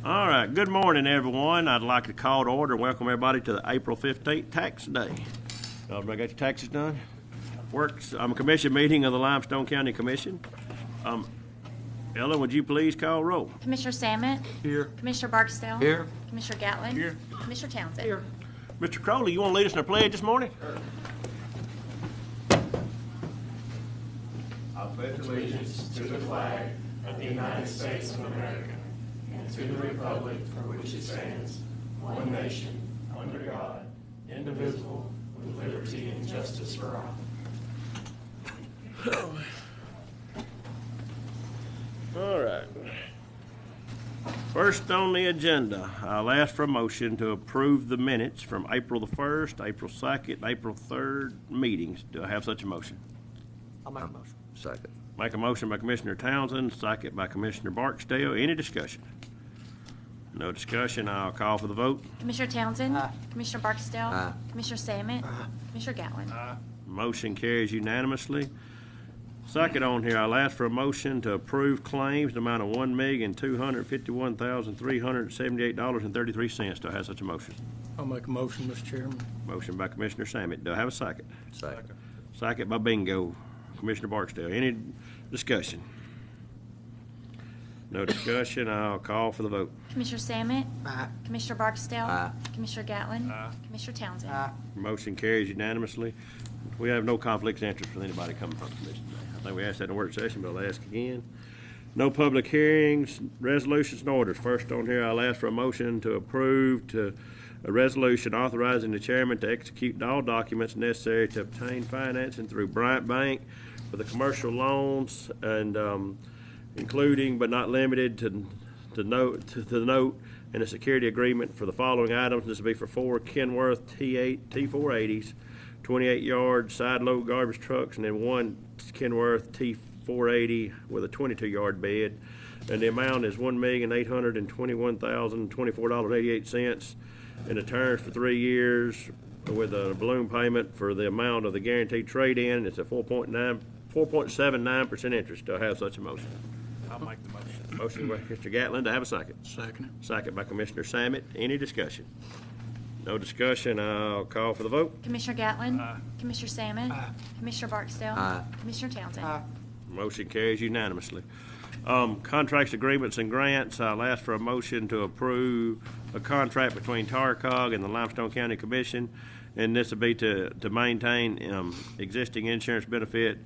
All right, good morning, everyone. I'd like to call to order and welcome everybody to the April 15th Tax Day. Everybody got your taxes done? Commission meeting of the Limestone County Commission. Ellen, would you please call roll? Commissioner Samet. Here. Commissioner Barksdale. Here. Commissioner Gatlin. Here. Commissioner Townsend. Here. Mr. Crowley, you want to lead us in a pledge this morning? I pledge allegiance to the flag of the United States of America and to the republic for which it stands, one nation, under God, indivisible, with liberty and justice for all. All right. First on the agenda, I'll ask for a motion to approve the minutes from April the 1st, April 2nd, April 3rd meetings. Do I have such a motion? I'll make a motion. Second. Make a motion by Commissioner Townsend, second by Commissioner Barksdale. Any discussion? No discussion. I'll call for the vote. Commissioner Townsend. Aye. Commissioner Barksdale. Aye. Commissioner Samet. Commissioner Gatlin. Motion carries unanimously. Second on here, I'll ask for a motion to approve claims in the amount of $1,251,378.33. Do I have such a motion? I'll make a motion, Mr. Chairman. Motion by Commissioner Samet. Do I have a second? Second. Second by Bingo. Commissioner Barksdale. Any discussion? No discussion. I'll call for the vote. Commissioner Samet. Aye. Commissioner Barksdale. Aye. Commissioner Gatlin. Commissioner Townsend. Aye. Motion carries unanimously. We have no conflicts of interest with anybody coming from the commission today. I think we asked that in the work session, but I'll ask again. No public hearings, resolutions, and orders. First on here, I'll ask for a motion to approve a resolution authorizing the chairman to execute all documents necessary to obtain financing through Bryant Bank for the commercial loans and including but not limited to the note and a security agreement for the following items. This will be for 4 Kenworth T480s, 28-yard side-load garbage trucks, and then 1 Kenworth T480 with a 22-yard bed. And the amount is $1,821,024.88, and the terms for 3 years with a balloon payment for the amount of the guaranteed trade-in. It's a 4.79% interest. Do I have such a motion? I'll make the motion. Motion by Mr. Gatlin. Do I have a second? Second. Second by Commissioner Samet. Any discussion? No discussion. I'll call for the vote. Commissioner Gatlin. Aye. Commissioner Samet. Aye. Commissioner Barksdale. Aye. Commissioner Townsend. Aye. Motion carries unanimously. Contracts, agreements, and grants. I'll ask for a motion to approve a contract between TARCOG and the Limestone County Commission, and this will be to maintain existing insurance benefit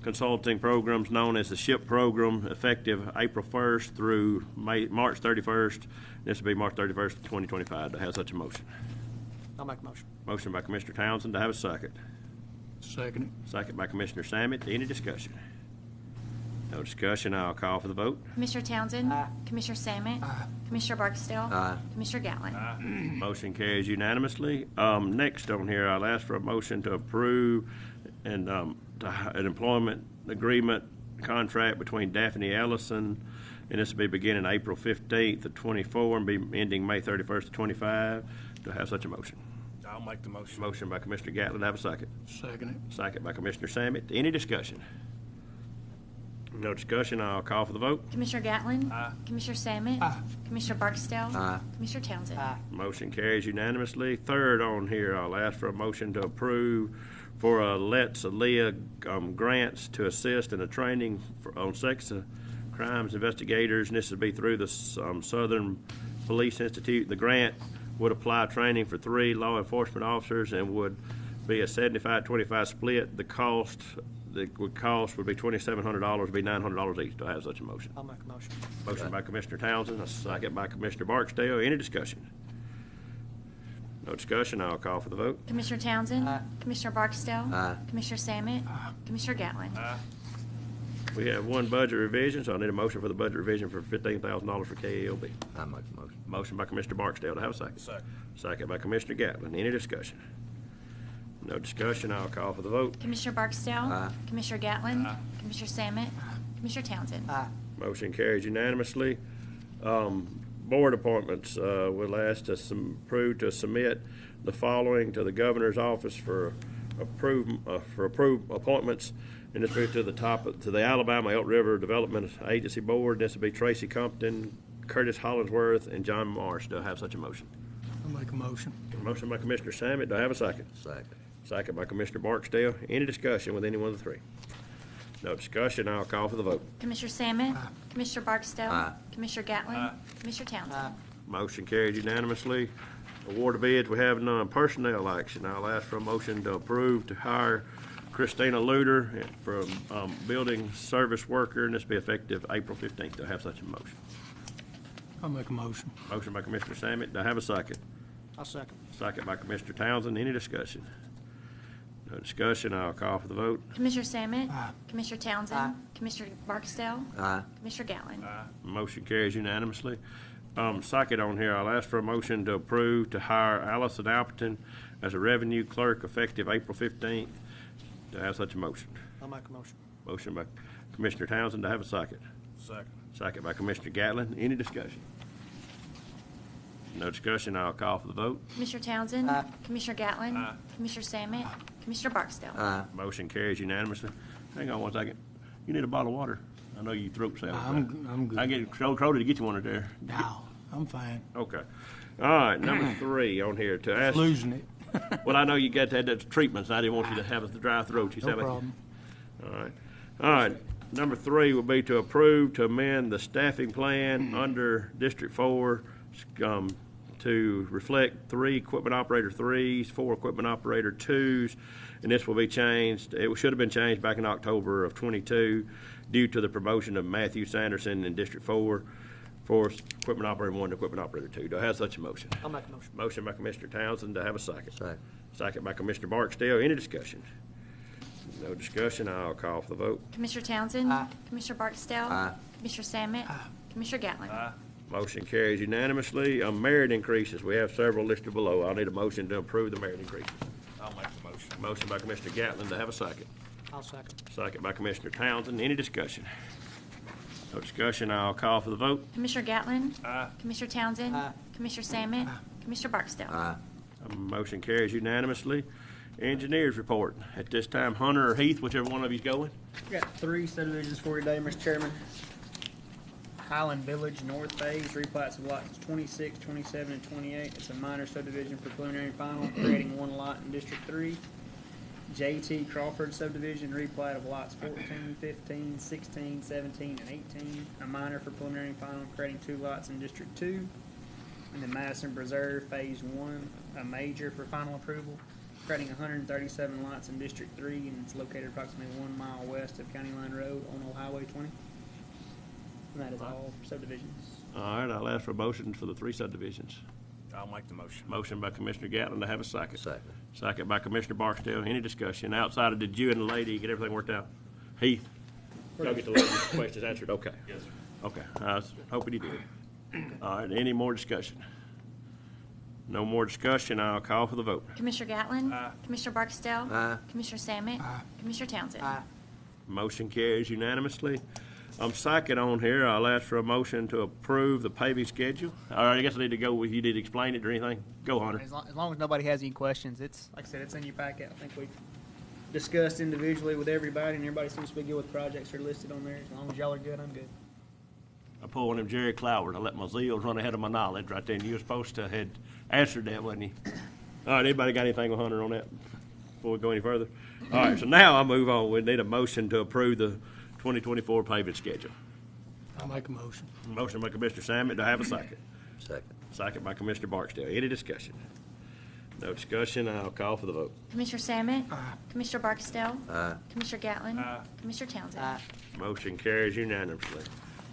consulting programs known as the SHIP program, effective April 1st through March 31st. This will be March 31st, 2025. Do I have such a motion? I'll make a motion. Motion by Commissioner Townsend. Do I have a second? Second. Second by Commissioner Samet. Any discussion? No discussion. I'll call for the vote. Commissioner Townsend. Aye. Commissioner Samet. Aye. Commissioner Barksdale. Aye. Commissioner Gatlin. Motion carries unanimously. Next on here, I'll ask for a motion to approve an employment agreement contract between Daphne Ellison, and this will be beginning April 15th of 24 and be ending May 31st of 25. Do I have such a motion? I'll make the motion. Motion by Commissioner Gatlin. Do I have a second? Second. Second by Commissioner Samet. Any discussion? No discussion. I'll call for the vote. Commissioner Gatlin. Aye. Commissioner Samet. Aye. Commissioner Barksdale. Aye. Commissioner Townsend. Aye. Motion carries unanimously. Third on here, I'll ask for a motion to approve for Let's Aaliyah grants to assist in the training on sex crimes investigators, and this would be through the Southern Police Institute. The grant would apply training for 3 law enforcement officers and would be a 75-25 split. The cost would be $2,700, would be $900 each. Do I have such a motion? I'll make a motion. Motion by Commissioner Townsend, a second by Commissioner Barksdale. Any discussion? No discussion. I'll call for the vote. Commissioner Townsend. Aye. Commissioner Barksdale. Aye. Commissioner Samet. Commissioner Gatlin. We have one budget revision, so I need a motion for the budget revision for $15,000 for KLB. I make the motion. Motion by Commissioner Barksdale. Do I have a second? Second. Second by Commissioner Gatlin. Any discussion? No discussion. I'll call for the vote. Commissioner Barksdale. Aye. Commissioner Gatlin. Commissioner Samet. Commissioner Townsend. Aye. Motion carries unanimously. Board appointments, we'll ask to approve to submit the following to the governor's office for approved appointments. And this moves to the Alabama Elk River Development Agency Board. This will be Tracy Compton, Curtis Hollingsworth, and John Marsh. Do I have such a motion? I'll make a motion. A motion by Commissioner Samet. Do I have a second? Second. Second by Commissioner Barksdale. Any discussion with any one of the three? No discussion. I'll call for the vote. Commissioner Salmon? Commissioner Barksdale? Aye. Commissioner Gatlin? Commissioner Townsend? Motion carried unanimously. Award of bids, we have none. Personnel action, I'll ask for a motion to approve to hire Christina Luter from building service worker, and this will be effective April 15th. Do I have such a motion? I'll make a motion. Motion by Commissioner Samet. Do I have a second? I'll second. Second by Commissioner Townsend. Any discussion? No discussion. I'll call for the vote. Commissioner Salmon? Aye. Commissioner Townsend? Commissioner Barksdale? Aye. Commissioner Gatlin? Motion carries unanimously. Second on here, I'll ask for a motion to approve to hire Allison Alperton as a revenue clerk effective April 15th. Do I have such a motion? I'll make a motion. Motion by Commissioner Townsend. Do I have a second? Second. Second by Commissioner Gatlin. Any discussion? No discussion. I'll call for the vote. Commissioner Townsend? Aye. Commissioner Gatlin? Commissioner Salmon? Commissioner Barksdale? Aye. Motion carries unanimously. Hang on one second. You need a bottle of water? I know you throat salve. I'm good. I can get Crowder to get you one there. No, I'm fine. Okay. All right, number 3 on here to ask. Losing it. Well, I know you got that treatments. I didn't want you to have a dry throat. You No sound like you- problem. All right. All right. Number 3 will be to approve to amend the staffing plan under District 4 to reflect 3 equipment operator 3s, 4 equipment operator 2s, and this will be changed. It should have been changed back in October of 22 due to the promotion of Matthew Sanderson in District 4 for equipment operator 1 to equipment operator 2. Do I have such a motion? I'll make a motion. Motion by Commissioner Townsend. Do I have a second? Second. Second by Commissioner Barksdale. Any discussion? No discussion. I'll call for the vote. Commissioner Townsend? Aye. Commissioner Barksdale? Aye. Commissioner Salmon? Commissioner Gatlin? Motion carries unanimously. Merit increases, we have several listed below. I'll need a motion to approve the merit increases. I'll make the motion. Motion by Commissioner Gatlin. To have a second. I'll second. Second by Commissioner Townsend. Any discussion? No discussion. I'll call for the vote. Commissioner Gatlin? Aye. Commissioner Townsend? Aye. Commissioner Salmon? Commissioner Barksdale? Aye. Motion carries unanimously. Engineers report. At this time, Hunter or Heath, whichever one of you's going. Got 3 subdivisions for you today, Mr. Chairman. Highland Village North Phase, replats of lots 26, 27, and 28. It's a minor subdivision for preliminary and final, creating 1 lot in District 3. J.T. Crawford subdivision, replat of lots 14, 15, 16, 17, and 18. A minor for preliminary and final, creating 2 lots in District 2. And then Madison Preserve Phase 1, a major for final approval, creating 137 lots in District 3, and it's located approximately 1 mile west of County Line Road on Old Highway 20. And that is all for subdivisions. All right, I'll ask for a motion for the 3 subdivisions. I'll make the motion. Motion by Commissioner Gatlin. To have a second. Second. Second by Commissioner Barksdale. Any discussion? Outside of did you and the lady get everything worked out? Heath? Y'all get the lady's questions answered? Okay. Yes, sir. Okay, I was hoping you did. All right, any more discussion? No more discussion. I'll call for the vote. Commissioner Gatlin? Aye. Commissioner Barksdale? Aye. Commissioner Salmon? Commissioner Townsend? Motion carries unanimously. Second on here, I'll ask for a motion to approve the paving schedule. All right, I guess I need to go with, you need to explain it or anything? Go, Hunter. As long as nobody has any questions, it's, like I said, it's in your packet. I think we've discussed individually with everybody, and everybody seems to be good with projects that are listed on there. As long as y'all are good, I'm good. I pulled one of them Jerry Cloward. I let my zeals run ahead of my knowledge right there, and you were supposed to had answered that, wasn't you? All right, anybody got anything with Hunter on that before we go any further? All right, so now I'll move on. We need a motion to approve the 2024 paving schedule. I'll make a motion. Motion by Commissioner Samet. Do I have a second? Second. Second by Commissioner Barksdale. Any discussion? No discussion. I'll call for the vote. Commissioner Salmon? Commissioner Barksdale? Aye. Commissioner Gatlin? Commissioner Townsend? Motion carries unanimously.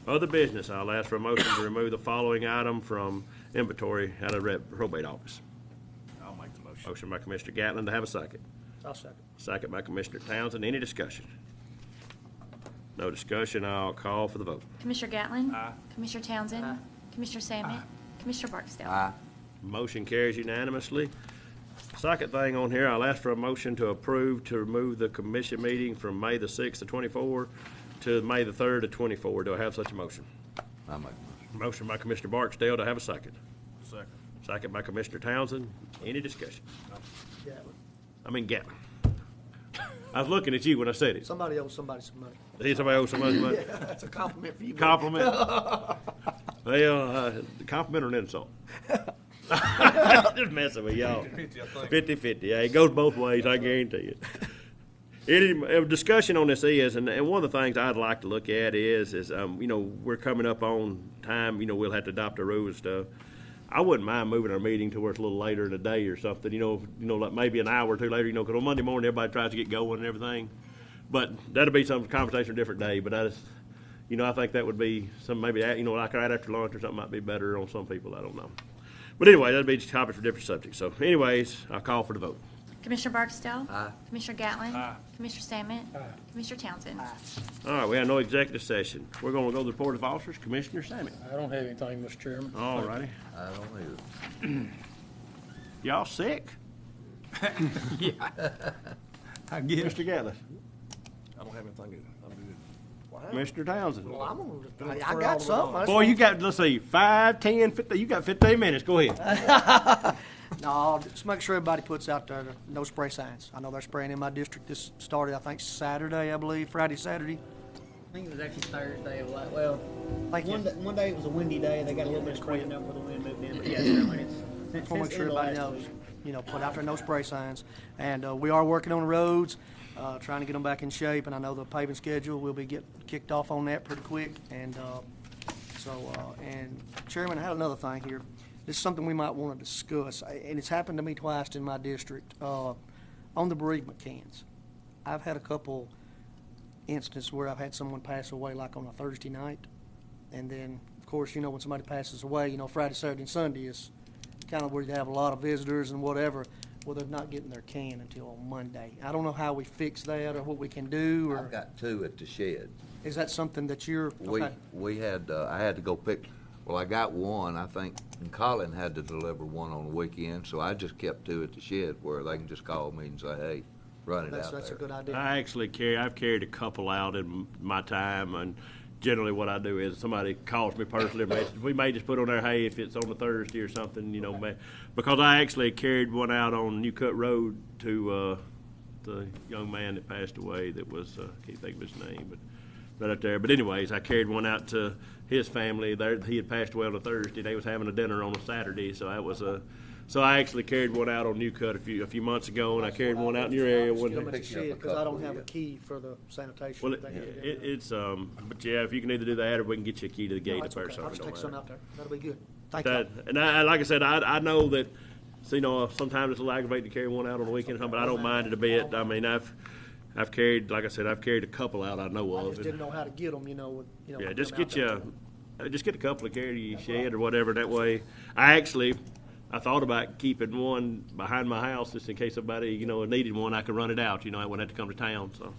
Other business, I'll ask for a motion to remove the following item from inventory out of the probate office. I'll make the motion. Motion by Commissioner Gatlin. To have a second. I'll second. Second by Commissioner Townsend. Any discussion? No discussion. I'll call for the vote. Commissioner Gatlin? Aye. Commissioner Townsend? Commissioner Salmon? Commissioner Barksdale? Aye. Motion carries unanimously. Second thing on here, I'll ask for a motion to approve to remove the commission meeting from May the 6th of 24 to May the 3rd of 24. Do I have such a motion? I'll make the motion. Motion by Commissioner Barksdale. Do I have a second? Second. Second by Commissioner Townsend. Any discussion? Gatlin. I was looking at you when I said it. Somebody owes somebody some money. Did somebody owe somebody money? That's a compliment for you. Compliment? Well, compliment or an insult? Just messing with y'all. 50-50. Yeah, it goes both ways, I guarantee it. Any discussion on this is, and one of the things I'd like to look at is you know, we're coming up on time, you know, we'll have to adopt the rules and stuff. I wouldn't mind moving our meeting to where it's a little later in the day or something, you know, like maybe an hour or two later, you know, because on Monday morning, everybody tries to get going and everything. But that'll be some conversation a different day, but I just, you know, I think that would be some, maybe, you know, like right after lunch or something might be better on some people, I don't know. But anyway, that'd be just a topic for different subjects. So anyways, I'll call for the vote. Commissioner Barksdale? Aye. Commissioner Gatlin? Aye. Commissioner Sammet? Commissioner Townsend? All right, we have no executive session. We're going to go to the report of officers. Commissioner Sammy. I don't have anything, Mr. Chairman. All righty. I don't either. Y'all sick? I guess. Mr. Gatlin. I don't have anything either. I'm good. Mr. Townsend. Well, I got something. I just Boy, you got, let's see, 5, 10, 15, you got 15 minutes. Go ahead. No, just make sure everybody puts out there the no spray signs. I know they're spraying in my district. This started, I think, Saturday, I believe, Friday, Saturday. I think it was actually Thursday of like, well, Thank you. one day it was a windy day. They got a little bit of spraying up before the wind moved in. But yeah, certainly it's Just want since to make the sure end of everybody last knows, week. you know, put out there no spray signs. And we are working on the roads, trying to get them back in shape. And I know the paving schedule will be kicked off on that pretty quick. And and Chairman, I had another thing here. This is something we might want to discuss, and it's happened to me twice in my district, on the bereavement cans. I've had a couple instances where I've had someone pass away, like on a Thursday night, and then, of course, you know, when somebody passes away, you know, Friday, Saturday, and Sunday is kind of where you have a lot of visitors and whatever. Well, they're not getting their can until Monday. I don't know how we fix that or what we can do, or I've got 2 at the shed. is that something that you're, okay? We had, I had to go pick, well, I got 1, I think, and Colin had to deliver 1 on the weekend, so I just kept 2 at the shed where they can just call me and say, hey, run it out That's a there. good idea. I've carried a couple out in my time, and generally what I do is somebody calls me personally, we may just put on there, hey, if it's on a Thursday or something, you know, because I actually carried one out on New Cut Road to the young man that passed away that was, can't think of his name, but right up there. But anyways, I carried one out to his family. There, he had passed away on a Thursday. They was having a dinner on a Saturday, so that was so I actually carried one out on New Cut a few months ago, and I carried one out in your area one Get them day. at the shed, because I don't have a key for the sanitation. Well, thing. it's but yeah, if you can either do that or we can get you a key to the No, gate it's if okay. there's I'll just something. take some out there. That'll be good. Thank you. And I, like I said, I know that, so, you know, sometimes it's a little aggravating to carry one out on the weekend or something, but I don't mind it a bit. I mean, I've carried, like I said, I've carried a couple out I know I of. just and- didn't know how to get them, you know. Yeah, put just them out get there. just get a couple to carry to your shed or whatever. That way, I thought about keeping one behind my house just in case somebody, you know, needed one. I could run it out. You know, I wouldn't have to come to town. So,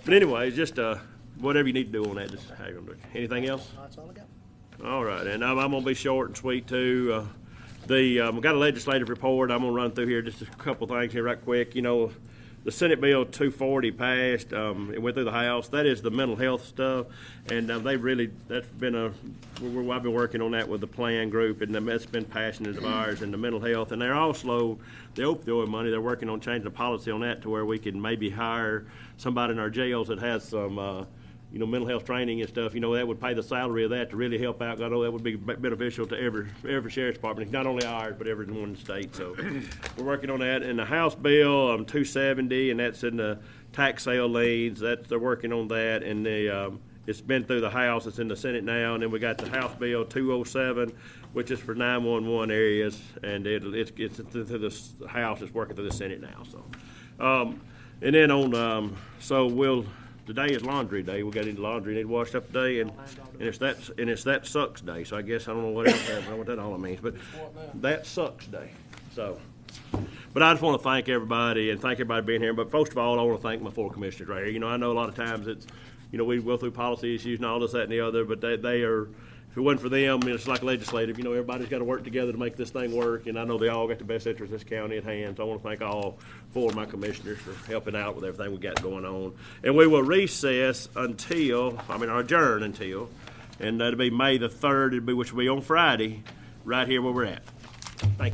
but anyway, just whatever you need to do on that, just how you gonna do it. Anything else? That's all I got. All right, and I'm gonna be short and sweet too. We got a legislative report. I'm gonna run through here just a couple things here right quick. You know, the Senate Bill 240 passed. It went through the House. That is the mental health stuff, and I've been working on that with the plan group, and that's been passionate of ours, and the mental health. And they're also the opioid money. They're working on changing the policy on that to where we can maybe hire somebody in our jails that has some. You know, mental health training and stuff, you know, that would pay the salary of that to really help out. I know that would be beneficial to every sheriff's department, not only ours, but every one in the state. So we're working on that. And the House Bill 270, and that's in the tax sale liens. They're working on that. And it's been through the House. It's in the Senate now. And then we got the House Bill 207, which is for 911 areas. And it's through the House. It's working through the Senate now. So, and then on, today is laundry day. We got into laundry, need washed up today, and it's that sucks day. So I guess I don't know what else I don't know what that all means, but that sucks day. So, but I just want to thank everybody and thank everybody being here. But first of all, I want to thank my full commissioners right here. You know, I know a lot of times it's, you know, we go through policy issues and all this, that, and the other, but they are. If it wasn't for them, it's like legislative. You know, everybody's got to work together to make this thing work, and I know they all got the best interest of this county at hand. So I want to thank all 4 of my commissioners for helping out with everything we got going on. And we will recess adjourn until, and that'll be May the 3rd, which will be on Friday, right here where we're at. Thank you.